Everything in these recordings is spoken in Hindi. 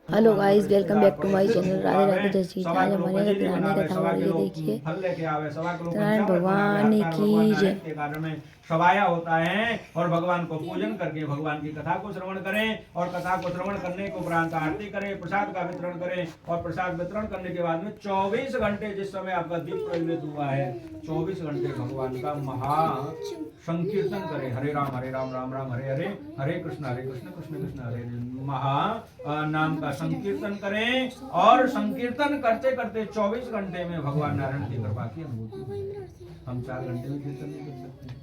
Hello guys, welcome back to my channel Radhe Radhe जय श्री राम। हमारे यहाँ सत्यनारायण कथा हो रही है। देखिए सत्यनारायण भगवान की जय। सवाया होता है और भगवान को पूजन करके भगवान की कथा को श्रवण करें और कथा को श्रवण करने को उपरांत आरती करें, प्रसाद का वितरण करें और प्रसाद वितरण करने के बाद में 24 घंटे जिस समय आपका दीप प्रज्वलित हुआ है 24 घंटे भगवान का महा संकीर्तन करें। हरे राम राम राम हरे हरे, हरे कृष्ण कृष्ण कृष्ण हरे हरे। महा नाम का संकीर्तन करें और संकीर्तन करते करते 24 घंटे में भगवान नारायण की कृपा की अनुभूति। हम 4 घंटे में कीर्तन नहीं कर सकते।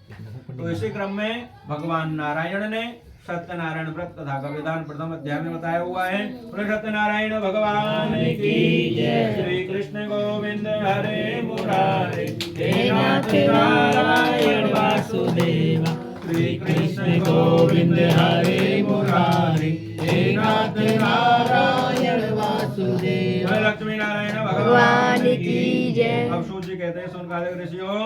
तो इसी क्रम में भगवान नारायण ने सत्यनारायण व्रत कथा का विधान प्रथम अध्याय में बताया हुआ है। सत्यनारायण भगवान की जय। श्री कृष्ण गोविंद हरे मुरारे, हे नाथ नारायण वासुदेव। श्री कृष्ण गोविंद हरे मुरारे, हे नाथ नारायण वासुदेव। लक्ष्मी नारायण भगवान की जय। अब सूत जी कहते हैं, सुन कालिक ऋषियों,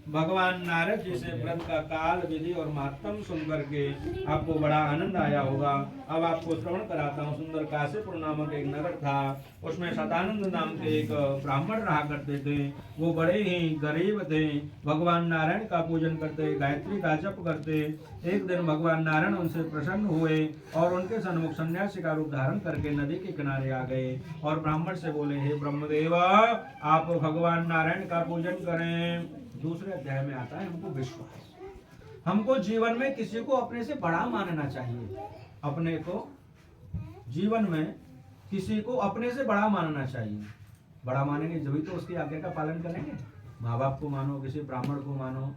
भगवान नारद जी से व्रत का काल विधि और मातम सुनकर के आपको बड़ा आनंद आया होगा। अब आपको श्रवण कराता हूँ। सुंदर काशीपुर नामक एक नगर था, उसमें सदानंद नाम के एक ब्राह्मण रहा करते थे। वो बड़े ही गरीब थे, भगवान नारायण का पूजन करते, गायत्री का जप करते। एक दिन भगवान नारायण उनसे प्रसन्न हुए और उनके सन्मुख सन्यासी का रूप धारण करके नदी के किनारे आ गए और ब्राह्मण से बोले, हे ब्रह्मदेव, आप भगवान नारायण का पूजन करें। दूसरे अध्याय में आता है, हमको विश्वास, हमको जीवन में किसी को अपने से बड़ा मानना चाहिए। अपने को जीवन में किसी को अपने से बड़ा मानना चाहिए। बड़ा मानेंगे जभी तो उसकी आज्ञा का पालन करेंगे। माँ बाप को मानो, किसी ब्राह्मण को मानो,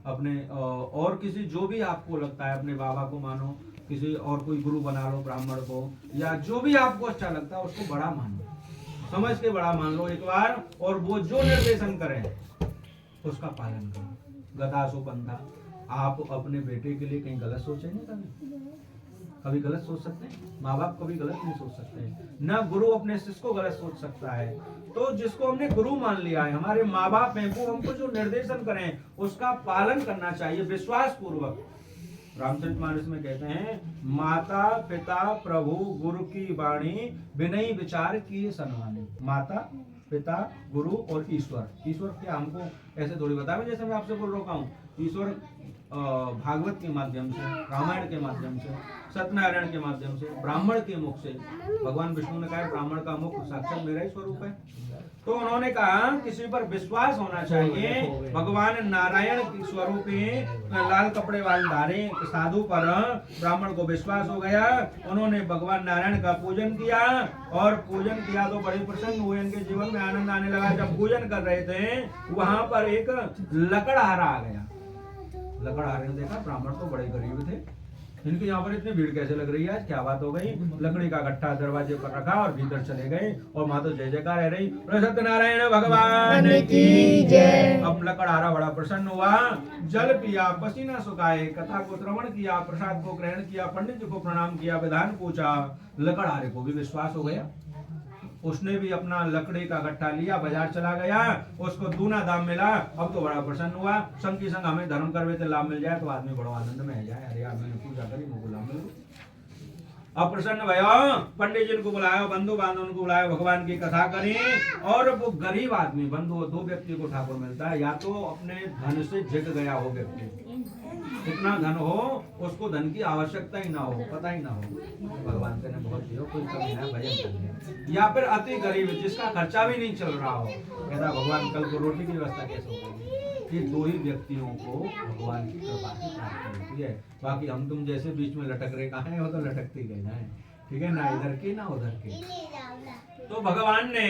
अपने और किसी जो भी आपको लगता है, अपने बाबा को मानो, किसी और कोई गुरु बना लो ब्राह्मण को, या जो भी आपको अच्छा लगता है उसको बड़ा मानो, समझ के बड़ा मान लो एक बार। और वो जो निर्देशन करें उसका पालन करो। गदासो पंथा। आप अपने बेटे के लिए कहीं गलत सोचेंगे? कभी गलत सोच सकते हैं? माँ बाप कभी गलत नहीं सोच सकते हैं, ना गुरु अपने शिष्य को गलत सोच सकता है। तो जिसको हमने गुरु मान लिया है, हमारे माँ बाप हैं, वो हमको जो निर्देशन करें उसका पालन करना चाहिए विश्वास पूर्वक। रामचरितमानस में कहते हैं, माता पिता प्रभु गुरु की वाणी विनयी विचार की सनवानी। माता पिता गुरु और ईश्वर। ईश्वर क्या हमको ऐसे थोड़ी बताया जैसे मैं आपसे बोल रहा हूँ। ईश्वर भागवत के माध्यम से, रामायण के माध्यम से, सत्यनारायण के माध्यम से, ब्राह्मण के मुख से। भगवान विष्णु ने कहा ब्राह्मण का मुख साक्षात मेरा ही स्वरूप है। तो उन्होंने कहा किसी पर विश्वास होना चाहिए। भगवान नारायण की स्वरूपी लाल कपड़े वाले धारे साधु पर ब्राह्मण को विश्वास हो गया। उन्होंने भगवान नारायण का पूजन किया और पूजन किया तो बड़े प्रसन्न हुए, इनके जीवन में आनंद आने लगा। जब पूजन कर रहे थे वहां पर एक लकड़हारा आ गया। लकड़हारे ने देखा ब्राह्मण तो बड़े गरीब थे, इनके यहाँ पर इतनी भीड़ कैसे लग रही है, आज क्या बात हो गई। लकड़ी का गट्ठा दरवाजे पर रखा और भीतर चले गए और वहां तो जय जयकार रह रही, सत्यनारायण भगवान की जय। अब लकड़हारा बड़ा प्रसन्न हुआ, जल पिया, पसीना सुखाए, कथा को श्रवण किया, प्रसाद को ग्रहण किया, पंडित जी को प्रणाम किया, विधान पूछा। लकड़हारे को भी विश्वास हो गया। उसने भी अपना लकड़ी का गट्ठा लिया, बाजार चला गया, उसको दूना दाम मिला। अब तो बड़ा प्रसन्न हुआ। संग की संग हमें धर्म करवे तो लाभ मिल जाए तो आदमी बड़ा आनंद में जाए। अरे यार मैंने पूजा करी, मुझको लाभ मिल। अब प्रसन्न भयो, पंडित जी को बुलाया, बंधु बांधव को बुलाया, भगवान की कथा करी। और वो गरीब आदमी, बंधु दो व्यक्ति को ठाकुर मिलता है, या तो अपने धन से जित गया हो व्यक्ति, इतना धन हो उसको धन की आवश्यकता ही ना हो, पता ही ना हो, भगवान ने बहुत दिया, कोई कमी है भजन करने। या फिर अति गरीब जिसका खर्चा भी नहीं चल रहा हो, कहता भगवान कल को रोटी की व्यवस्था कैसे होगी। ये दो ही व्यक्तियों को भगवान की कृपा की प्राप्ति होती है। बाकी हम तुम जैसे बीच में लटक रहे कहाँ है, वो तो लटकते गए जाए, ठीक है ना, इधर के ना उधर के। तो भगवान ने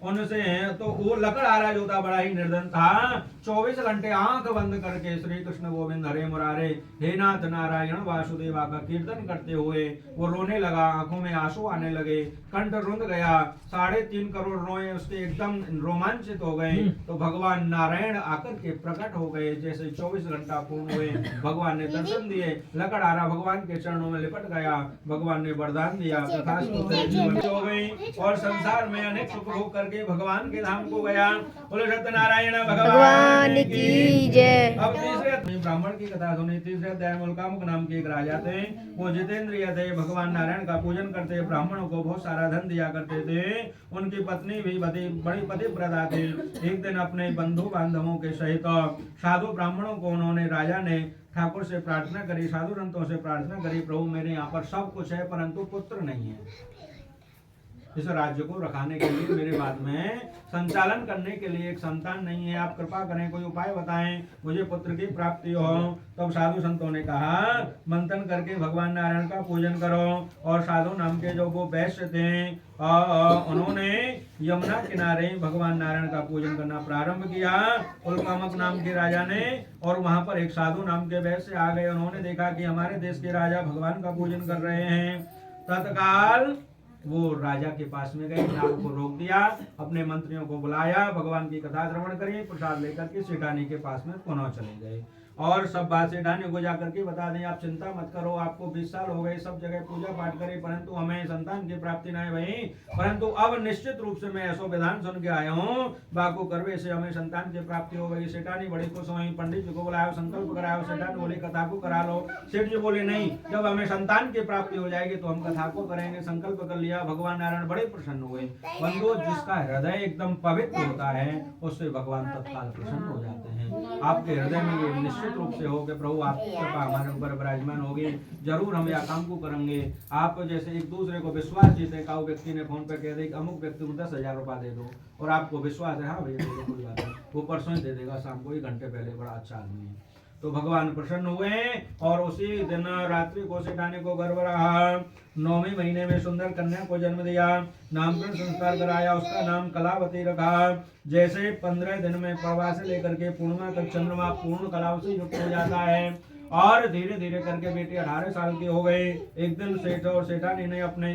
उनसे, तो वो लकड़हारा जो था बड़ा ही निर्धन था, 24 घंटे आंख बंद करके श्री कृष्ण गोविंद हरे मुरारे, हे नाथ नारायण वासुदेवा का कीर्तन करते हुए वो रोने लगा। आंखों में आंसू आने लगे, कंठ रुंध गया, 3.5 करोड़ रोए उसके एकदम रोमांचित हो गए। तो भगवान नारायण आकर के प्रकट हो गए। जैसे 24 घंटा पूर्ण हुए, भगवान ने दर्शन दिए। लकड़हारा भगवान के चरणों में लिपट गया, भगवान ने वरदान दिया, तथास्तु तेरे जीवन हो गई। और संसार में अनेक सुख भोग करके भगवान के धाम को गया। बोले सत्यनारायण भगवान की जय। अब तीसरे ब्राह्मण की कथा सुनी। तीसरे अध्याय में उल्कामुक नाम के एक राजा थे, वो जितेंद्रिय थे, भगवान नारायण का पूजन करते, ब्राह्मणों को बहुत सारा धन दिया करते थे। उनकी पत्नी भी बड़ी पतिव्रता थी। एक दिन अपने बंधु बांधवों के सहित साधु ब्राह्मणों को उन्होंने, राजा ने ठाकुर से प्रार्थना करी, साधु संतों से प्रार्थना करी, प्रभु मेरे यहाँ पर सब कुछ है परंतु पुत्र नहीं है। इस राज्य को रखाने के लिए, मेरे बाद में संचालन करने के लिए एक संतान नहीं है। आप कृपा करें, कोई उपाय बताएं, मुझे पुत्र की प्राप्ति हो। तब साधु संतों ने कहा, मंथन करके भगवान नारायण का पूजन करो। और साधु नाम के जो वो वैश्य थे, उन्होंने यमुना किनारे भगवान नारायण का पूजन करना प्रारंभ किया। उल्कामक नाम के राजा ने, और वहां पर एक साधु नाम के वैश्य आ गए। उन्होंने देखा कि हमारे देश के राजा भगवान का पूजन कर रहे हैं। तत्काल वो राजा के पास में गए, नाव को रोक दिया, अपने मंत्रियों को बुलाया, भगवान की कथा श्रवण करिए, प्रसाद लेकर के सेठानी के पास में पुनः चले गए। और सब बात सेठानी को जाकर के बता दें, आप चिंता मत करो, आपको 20 साल हो गए, सब जगह पूजा पाठ करें, परंतु हमें संतान की प्राप्ति नहीं भई। परंतु अब निश्चित रूप से मैं ऐसो विधान सुन के आया हूँ, बाको करवे से हमें संतान की प्राप्ति हो गई। सेठानी बड़ी खुश हुई, पंडित जी को बुलाया, संकल्प कराया। सेठानी बोले कथा को करा लो। सेठ जी बोले नहीं, जब हमें संतान की प्राप्ति हो जाएगी तो हम कथा को करेंगे। संकल्प कर लिया। भगवान नारायण बड़े प्रसन्न हुए। बंधु, जिसका हृदय एकदम पवित्र होता है उससे भगवान तत्काल प्रसन्न हो जाते हैं। आपके हृदय में ये निश्चित रूप से हो कि प्रभु आपकी कृपा हमारे ऊपर विराजमान होगी, जरूर हम यह काम को करेंगे। आप जैसे एक दूसरे को विश्वास जीते, का व्यक्ति ने फोन पे कह दे अमुक व्यक्ति को 10,000 रुपया दे दो, और आपको विश्वास है, हाँ भैया कोई बात नहीं, वो परसों ही दे देगा, शाम को 1 घंटे पहले, बड़ा अच्छा आदमी है। तो भगवान प्रसन्न हुए और उसी दिन रात्रि को सेठानी को गर्भ रहा। 9वें महीने में सुंदर कन्या को जन्म दिया, नामकरण संस्कार कराया, उसका नाम कलावती रखा। जैसे 15 दिन में प्रवाह से लेकर के पूर्णिमा तक चंद्रमा पूर्ण कलाओं से युक्त हो जाता है, और धीरे धीरे करके बेटी 18 साल की हो गई। एक दिन सेठ और सेठानी ने अपने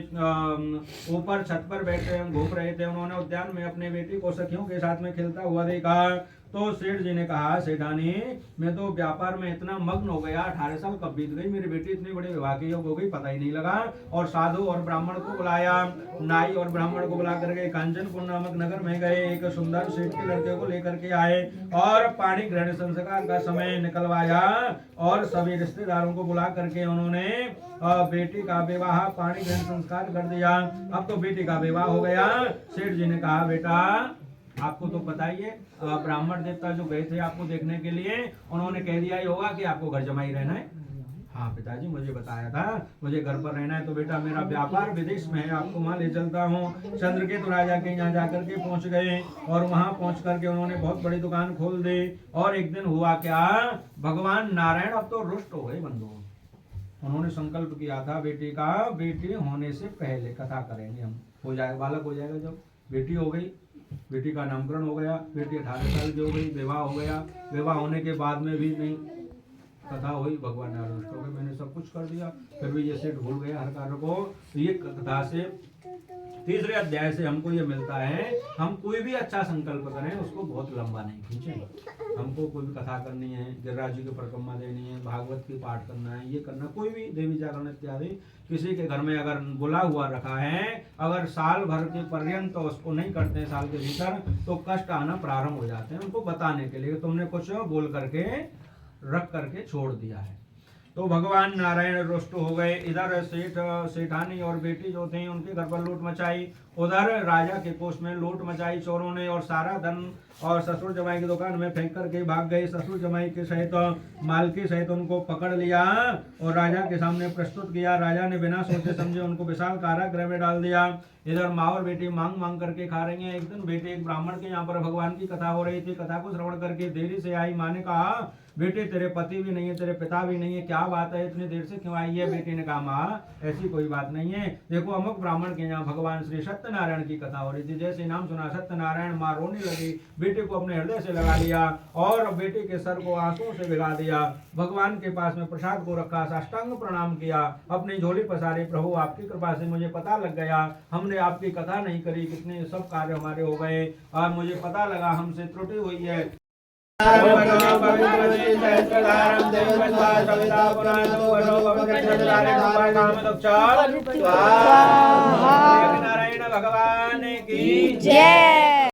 ऊपर छत पर बैठे घूम रहे थे, उन्होंने उद्यान में अपनी बेटी को सखियों के साथ में खेलता हुआ देखा। तो सेठ जी ने कहा, सेठानी मैं तो व्यापार में इतना मग्न हो गया, 18 साल कब बीत गई, मेरी बेटी इतनी बड़ी विवाह की हो गई, पता ही नहीं लगा। और साधु और ब्राह्मण को बुलाया, नाई और ब्राह्मण को बुला करके कांचनपुर नामक नगर में गए। एक सुंदर सेठ के लड़के को लेकर के आए और पाणी ग्रहण संस्कार का समय निकलवाया, और सभी रिश्तेदारों को बुला करके उन्होंने बेटी का विवाह पाणी ग्रहण संस्कार कर दिया। अब तो बेटी का विवाह हो गया। सेठ जी ने कहा, बेटा आपको तो पता ही है, ब्राह्मण देवता जो गए थे आपको देखने के लिए, उन्होंने कह दिया ही होगा कि आपको घर जमाई रहना है। हाँ पिताजी, मुझे बताया था, मुझे घर पर रहना है। तो बेटा मेरा व्यापार विदेश में है, आपको वहाँ ले चलता हूँ। चंद्रकेतु राजा के यहाँ जाकर के पहुँच गए, और वहाँ पहुँच करके उन्होंने बहुत बड़ी दुकान खोल दी। और एक दिन हुआ क्या, भगवान नारायण अब तो रुष्ट हो गए बंधु। उन्होंने संकल्प किया था बेटी का, बेटी होने से पहले कथा करेंगे हम, हो जाएगा बालक हो जाएगा। जब बेटी हो गई, बेटी का नामकरण हो गया, बेटी 18 साल की हो गई, विवाह हो गया। विवाह होने के बाद में भी नहीं कथा हुई, भगवान नारायण रुष्ट हो गए, मैंने सब कुछ कर दिया, फिर भी ये सेठ भूल गया हर कार्य को। तो ये कथा से, तीसरे अध्याय से हमको ये मिलता है, हम कोई भी अच्छा संकल्प करें उसको बहुत लंबा नहीं खींचें। हमको कोई भी कथा करनी है, गिरिराज जी की परिक्रमा देनी है, भागवत की पाठ करना है, ये करना, कोई भी देवी जागरण इत्यादि किसी के घर में अगर बुला हुआ रखा है, अगर साल भर के पर्यंत तो उसको नहीं करते हैं, साल के भीतर, तो कष्ट आना प्रारंभ हो जाते हैं। उनको बताने के लिए तुमने कुछ बोल करके रख करके छोड़ दिया है। तो भगवान नारायण रुष्ट हो गए। इधर सेठानी और बेटी जो थी उनके घर पर लूट मचाई, उधर राजा के कोष में लूट मचाई चोरों ने, और सारा धन और ससुर जमाई की दुकान में फेंक करके भाग गए। ससुर जमाई के सहित मालकी सहित उनको पकड़ लिया और राजा के सामने प्रस्तुत किया। राजा ने बिना सोचे समझे उनको विशाल कारागृह में डाल दिया। इधर माँ और बेटी मांग मांग करके खा रही हैं। एक दिन बेटी एक ब्राह्मण के यहाँ पर भगवान की कथा हो रही थी, कथा को श्रवण करके देरी से आई। माँ ने कहा, बेटे तेरे पति भी नहीं है, तेरे पिता भी नहीं है, क्या बात है, इतनी देर से क्यों आई है? बेटी ने कहा, माँ ऐसी कोई बात नहीं है, देखो अमुक ब्राह्मण के यहाँ भगवान श्री सत्यनारायण की कथा हो रही थी। जैसे नाम सुना सत्यनारायण, माँ रोने लगी, बेटे को अपने हृदय से लगा लिया और बेटे के सर को आंसुओं से भिगा दिया। भगवान के पास में प्रसाद को रखा, साष्टांग प्रणाम किया, अपनी झोली पसारी, प्रभु आपकी कृपा से मुझे पता लग गया, हमने आपकी कथा नहीं करी, कितने सब कार्य हमारे हो गए और मुझे पता लगा हमसे त्रुटि हुई है। नारायण भगवान की जय।